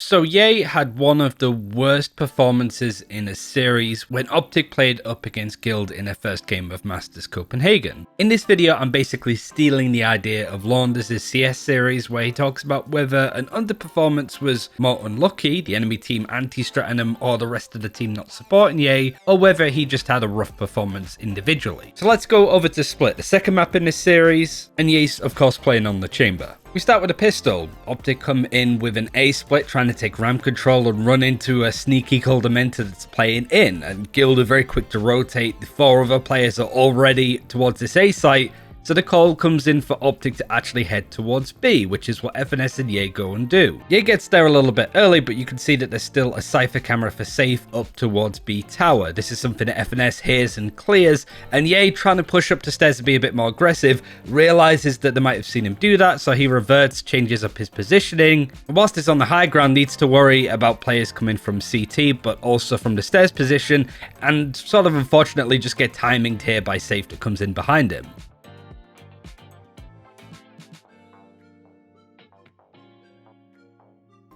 So Ye had one of the worst performances in a series when Optic played up against Guild in their first game of Masters Copenhagen. In this video, I'm basically stealing the idea of Launders' CS series where he talks about whether an underperformance was more unlucky, the enemy team anti-stratting him or the rest of the team not supporting Ye, or whether he just had a rough performance individually. So let's go over to Split, the second map in this series, and Ye's of course playing on the chamber. We start with a pistol. Optic come in with an A split trying to take ramp control and run into a sneaky cold Dementor that's playing in, and Guild are very quick to rotate. The four other players are already towards this A site, so the call comes in for Optic to actually head towards B, which is what FNS and Ye go and do. Ye gets there a little bit early, but you can see that there's still a Cypher camera for safe up towards B tower. This is something that FNS hears and clears, and Ye, trying to push up the stairs to be a bit more aggressive, realizes that they might have seen him do that, so he reverts, changes up his positioning. And whilst he's on the high ground, needs to worry about players coming from CT, but also from the stairs position, and sort of unfortunately just get timinged here by Safe that comes in behind him.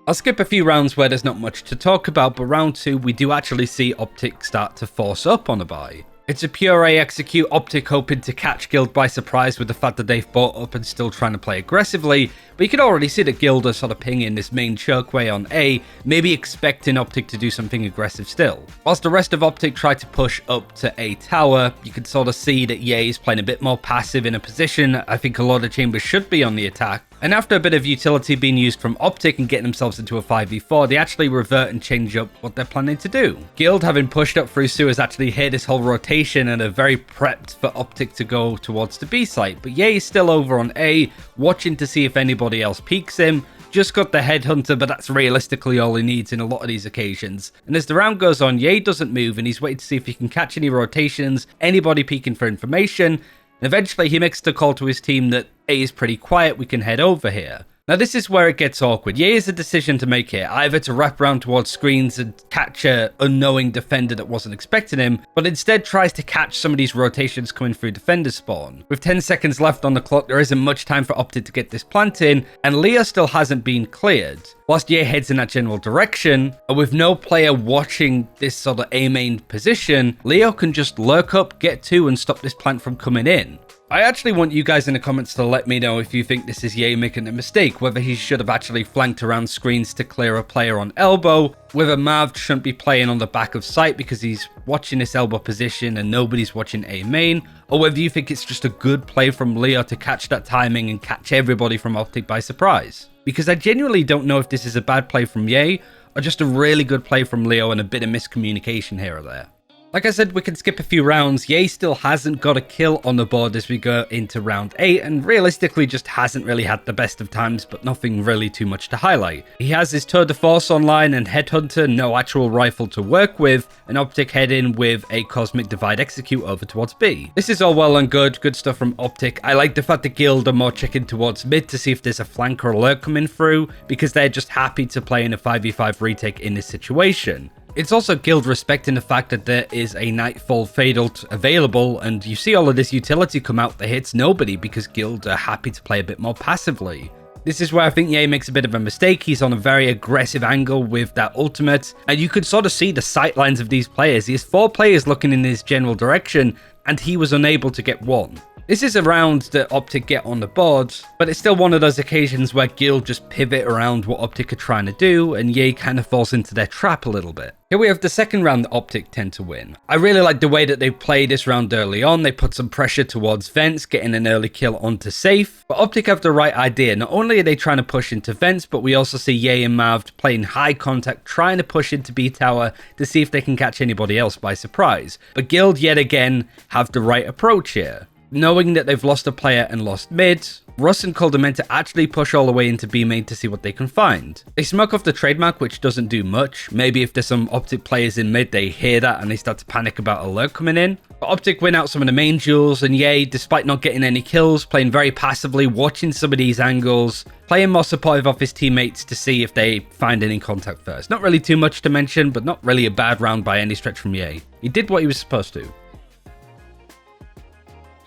I'll skip a few rounds where there's not much to talk about, but round 2 we do actually see Optic start to force up on a buy. It's a pure A execute, Optic hoping to catch Guild by surprise with the fact that they've bought up and still trying to play aggressively, but you can already see that Guild are sort of pinging this main chokeway on A, maybe expecting Optic to do something aggressive still. Whilst the rest of Optic try to push up to A tower, you can sort of see that Ye is playing a bit more passive in a position. I think a lot of chambers should be on the attack. And after a bit of utility being used from Optic and getting themselves into a 5v4, they actually revert and change up what they're planning to do. Guild, having pushed up through sewers, actually hear this whole rotation and are very prepped for Optic to go towards the B site. But Ye is still over on A, watching to see if anybody else peeks him. Just got the headhunter, but that's realistically all he needs in a lot of these occasions. And as the round goes on, Ye doesn't move and he's waiting to see if he can catch any rotations, anybody peeking for information. And eventually he makes the call to his team that A is pretty quiet, we can head over here. Now this is where it gets awkward. Ye has a decision to make here, either to wrap around towards screens and catch a unknowing defender that wasn't expecting him, but instead tries to catch some of these rotations coming through defender spawn. With 10 seconds left on the clock, there isn't much time for Optic to get this plant in, and Leo still hasn't been cleared. Whilst Ye heads in that general direction, and with no player watching this sort of A main position, Leo can just lurk up, get to, and stop this plant from coming in. I actually want you guys in the comments to let me know if you think this is Ye making a mistake, whether he should have actually flanked around screens to clear a player on elbow, whether Mav shouldn't be playing on the back of site because he's watching this elbow position and nobody's watching A main, or whether you think it's just a good play from Leo to catch that timing and catch everybody from Optic by surprise. Because I genuinely don't know if this is a bad play from Ye, or just a really good play from Leo and a bit of miscommunication here or there. Like I said, we can skip a few rounds. Ye still hasn't got a kill on the board as we go into round 8, and realistically just hasn't really had the best of times, but nothing really too much to highlight. He has his tour de force online and headhunter, no actual rifle to work with, and Optic head in with a cosmic divide execute over towards B. This is all well and good stuff from Optic. I like the fact that Guild are more checking towards mid to see if there's a flank or alert coming through, because they're just happy to play in a 5v5 retake in this situation. It's also Guild respecting the fact that there is a Nightfall Fade ult available, and you see all of this utility come out that hits nobody because Guild are happy to play a bit more passively. This is where I think Ye makes a bit of a mistake. He's on a very aggressive angle with that ultimate, and you could sort of see the sightlines of these players. He has 4 players looking in his general direction, and he was unable to get one. This is a round that Optic get on the board, but it's still one of those occasions where Guild just pivot around what Optic are trying to do, and Ye kind of falls into their trap a little bit. Here we have the second round that Optic tend to win. I really like the way that they play this round early on. They put some pressure towards vents, getting an early kill onto safe. But Optic have the right idea. Not only are they trying to push into vents, but we also see Ye and Mav playing high contact, trying to push into B tower to see if they can catch anybody else by surprise. But Guild yet again have the right approach here. Knowing that they've lost a player and lost mid, Russ and Cold Dementor actually push all the way into B main to see what they can find. They smoke off the trademark, which doesn't do much. Maybe if there's some Optic players in mid, they hear that and they start to panic about alert coming in. But Optic win out some of the main duels, and Ye, despite not getting any kills, playing very passively, watching some of these angles, playing more supportive of his teammates to see if they find any contact first. Not really too much to mention, but not really a bad round by any stretch from Ye. He did what he was supposed to.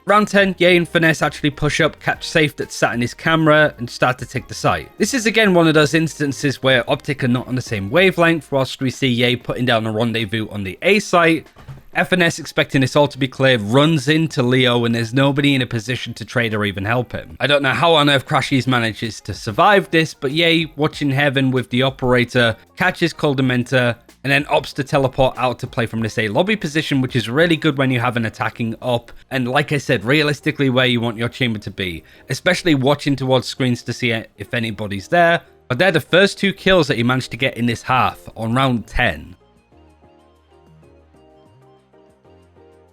Round 10, Ye and Finesse actually push up, catch Safe that's sat in his camera, and start to take the site. This is again one of those instances where Optic are not on the same wavelength, whilst we see Ye putting down a rendezvous on the A site. FNS, expecting this all to be clear, runs into Leo and there's nobody in a position to trade or even help him. I don't know how on earth Crashies manages to survive this, but Ye, watching heaven with the operator, catches Cold Dementor and then opts to teleport out to play from this A lobby position, which is really good when you have an attacking up. And like I said, realistically where you want your chamber to be, especially watching towards screens to see if anybody's there. But they're the first 2 kills that he managed to get in this half on round 10.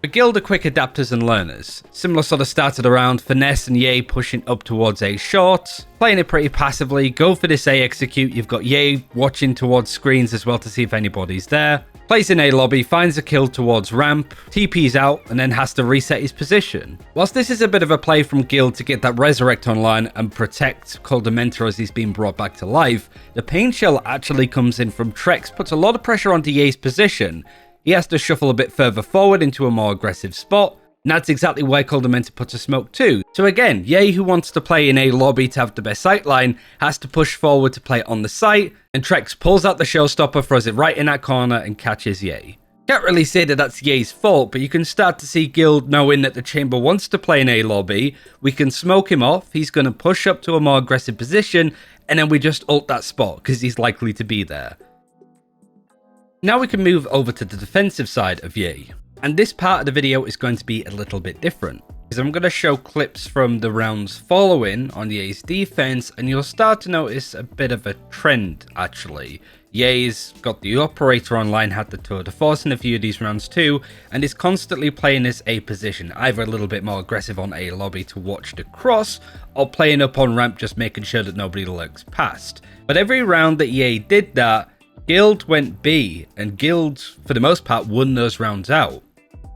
The Guild are quick adapters and learners. Similar sort of start of the round, Finesse and Ye pushing up towards A short, playing it pretty passively, go for this A execute. You've got Ye watching towards screens as well to see if anybody's there. Plays in A lobby, finds a kill towards ramp, TP's out, and then has to reset his position. Whilst this is a bit of a play from Guild to get that Resurrect online and protect Cold Dementor as he's being brought back to life, the Pain Shell actually comes in from Trex, puts a lot of pressure onto Ye's position. He has to shuffle a bit further forward into a more aggressive spot, and that's exactly why Cold Dementor puts a smoke too. So again, Ye, who wants to play in A lobby to have the best sight line, has to push forward to play on the site, and Trex pulls out the showstopper, throws it right in that corner, and catches Ye. Can't really say that that's Ye's fault, but you can start to see Guild knowing that the chamber wants to play in A lobby. We can smoke him off, he's going to push up to a more aggressive position, and then we just ult that spot, because he's likely to be there. Now we can move over to the defensive side of Ye. And this part of the video is going to be a little bit different, because I'm going to show clips from the rounds following on Ye's defense, and you'll start to notice a bit of a trend actually. Ye's got the operator online, had the tour de force in a few of these rounds too, and is constantly playing this A position, either a little bit more aggressive on A lobby to watch the cross, or playing up on ramp just making sure that nobody lurks past. But every round that Ye did that, Guild went B, and Guild, for the most part, won those rounds out.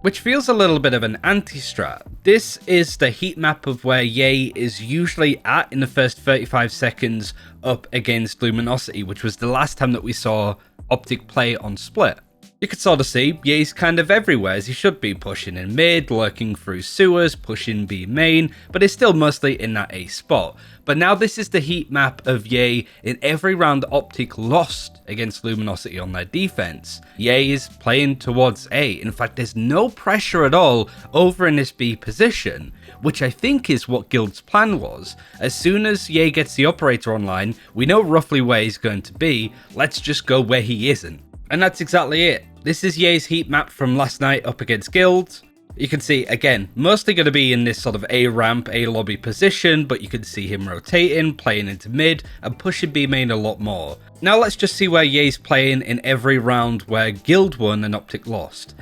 Which feels a little bit of an anti-strat. This is the heat map of where Ye is usually at in the first 35 seconds up against Luminosity, which was the last time that we saw Optic play on Split. You could sort of see Ye's kind of everywhere as he should be, pushing in mid, lurking through sewers, pushing B main, but is still mostly in that A spot. But now this is the heat map of Ye in every round Optic lost against Luminosity on their defense. Ye is playing towards A. In fact, there's no pressure at all over in this B position, which I think is what Guild's plan was. As soon as Ye gets the operator online, we know roughly where he's going to be, let's just go where he isn't. And that's exactly it. This is Ye's heat map from last night up against Guild. You can see, again, mostly going to be in this sort of A ramp, A lobby position, but you can see him rotating, playing into mid, and pushing B main a lot more. Now let's just see where Ye's playing in every round where Guild won and Optic lost.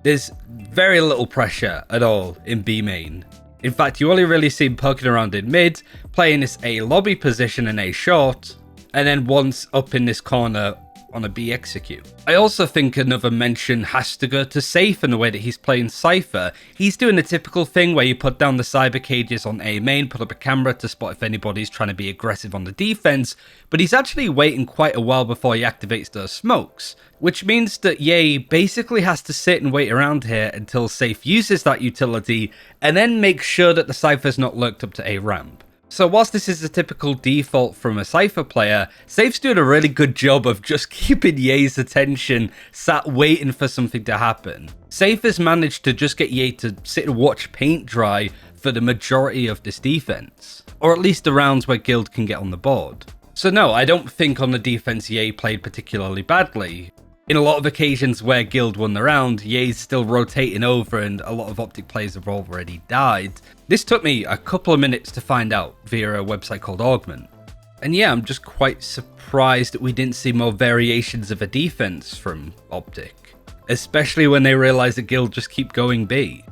There's very little pressure at all in B main. In fact, you only really see him poking around in mid, playing this A lobby position and A short, and then once up in this corner on a B execute. I also think another mention has to go to Safe in the way that he's playing Cypher. He's doing the typical thing where you put down the cyber cages on A main, put up a camera to spot if anybody's trying to be aggressive on the defense, but he's actually waiting quite a while before he activates those smokes, which means that Ye basically has to sit and wait around here until Safe uses that utility, and then make sure that the Cypher's not lurked up to A ramp. So whilst this is a typical default from a Cypher player, Safe's doing a really good job of just keeping Ye's attention sat waiting for something to happen. Safe has managed to just get Ye to sit and watch paint dry for the majority of this defense, or at least the rounds where Guild can get on the board. So no, I don't think on the defense Ye played particularly badly. In a lot of occasions where Guild won the round, Ye's still rotating over and a lot of Optic players have already died. This took me a couple of minutes to find out via a website called Augment. And yeah, I'm just quite surprised that we didn't see more variations of a defense from Optic, especially when they realized that Guild just keep going B.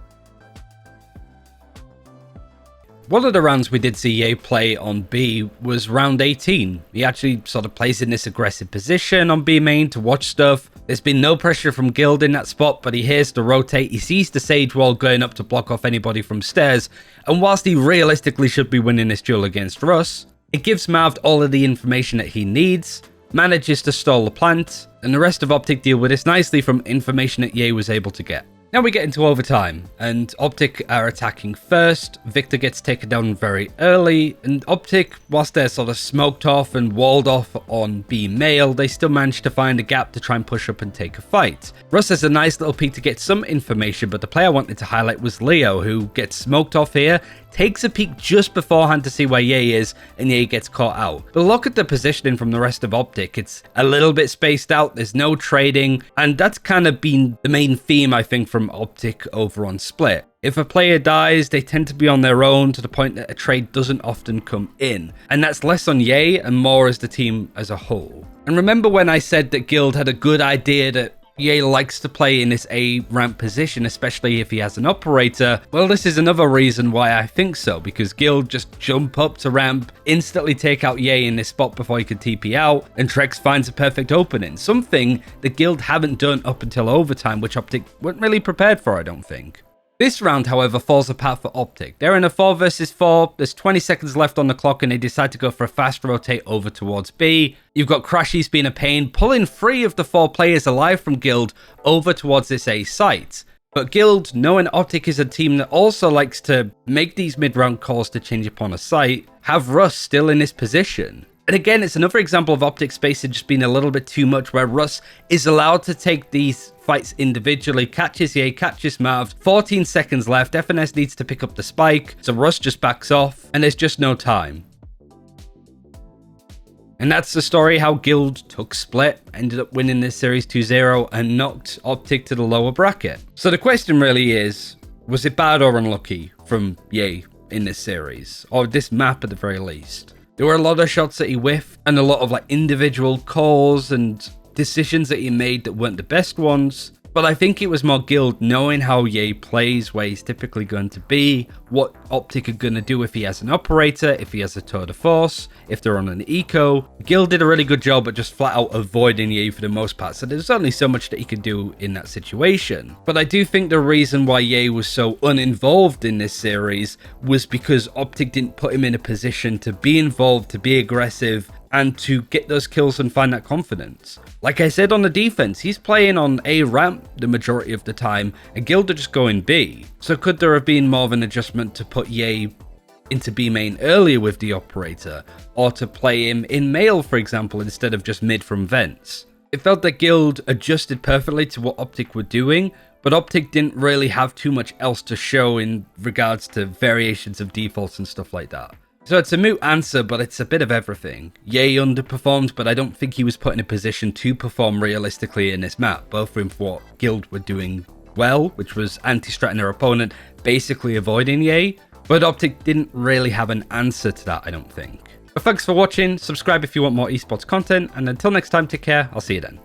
One of the rounds we did see Ye play on B was round 18. He actually sort of plays in this aggressive position on B main to watch stuff. There's been no pressure from Guild in that spot, but he hears the rotate. He sees the Sage Wall going up to block off anybody from stairs. And whilst he realistically should be winning this duel against Russ, it gives Marv all of the information that he needs, manages to stall the plant, and the rest of Optic deal with this nicely from information that Ye was able to get. Now we get into overtime, and Optic are attacking first. Victor gets taken down very early, and Optic, whilst they're sort of smoked off and walled off on B male, they still manage to find a gap to try and push up and take a fight. Russ has a nice little peek to get some information, but the player I wanted to highlight was Leo, who gets smoked off here, takes a peek just beforehand to see where Ye is, and Ye gets caught out. But look at the positioning from the rest of Optic. It's a little bit spaced out, there's no trading, and that's kind of been the main theme, I think, from Optic over on Split. If a player dies, they tend to be on their own to the point that a trade doesn't often come in. And that's less on Ye and more as the team as a whole. And remember when I said that Guild had a good idea that Ye likes to play in this A ramp position, especially if he has an operator? Well, this is another reason why I think so, because Guild just jump up to ramp, instantly take out Ye in this spot before he could TP out, and Trex finds a perfect opening. Something that Guild haven't done up until overtime, which Optic weren't really prepared for, I don't think. This round, however, falls apart for Optic. They're in a 4 versus 4, there's 20 seconds left on the clock and they decide to go for a fast rotate over towards B. You've got Crashies being a pain, pulling 3 of the 4 players alive from Guild over towards this A site. But Guild, knowing Optic is a team that also likes to make these mid-round calls to change upon a site, have Russ still in this position. And again, it's another example of Optic spacing just being a little bit too much, where Russ is allowed to take these fights individually, catches Ye, catches Mav, 14 seconds left, FNS needs to pick up the spike, so Russ just backs off, and there's just no time. And that's the story how Guild took Split, ended up winning this series 2-0, and knocked Optic to the lower bracket. So the question really is, was it bad or unlucky from Ye in this series, or this map at the very least? There were a lot of shots that he whiffed and a lot of individual calls and decisions that he made that weren't the best ones. But I think it was more Guild knowing how Ye plays, where he's typically going to be, what Optic are going to do if he has an operator, if he has a tour de force, if they're on an eco. Guild did a really good job at just flat out avoiding Ye for the most part, so there's only so much that he could do in that situation. But I do think the reason why Ye was so uninvolved in this series was because Optic didn't put him in a position to be involved, to be aggressive, and to get those kills and find that confidence. Like I said on the defense, he's playing on A ramp the majority of the time, and Guild are just going B. So could there have been more of an adjustment to put Ye into B main earlier with the operator, or to play him in male, for example, instead of just mid from vents? It felt that Guild adjusted perfectly to what Optic were doing, but Optic didn't really have too much else to show in regards to variations of defaults and stuff like that. So it's a moot answer, but it's a bit of everything. Ye underperformed, but I don't think he was put in a position to perform realistically in this map, both with what Guild were doing well, which was anti-stratting their opponent, basically avoiding Ye, but Optic didn't really have an answer to that, I don't think. But thanks for watching, subscribe if you want more esports content, and until next time, take care, I'll see you then.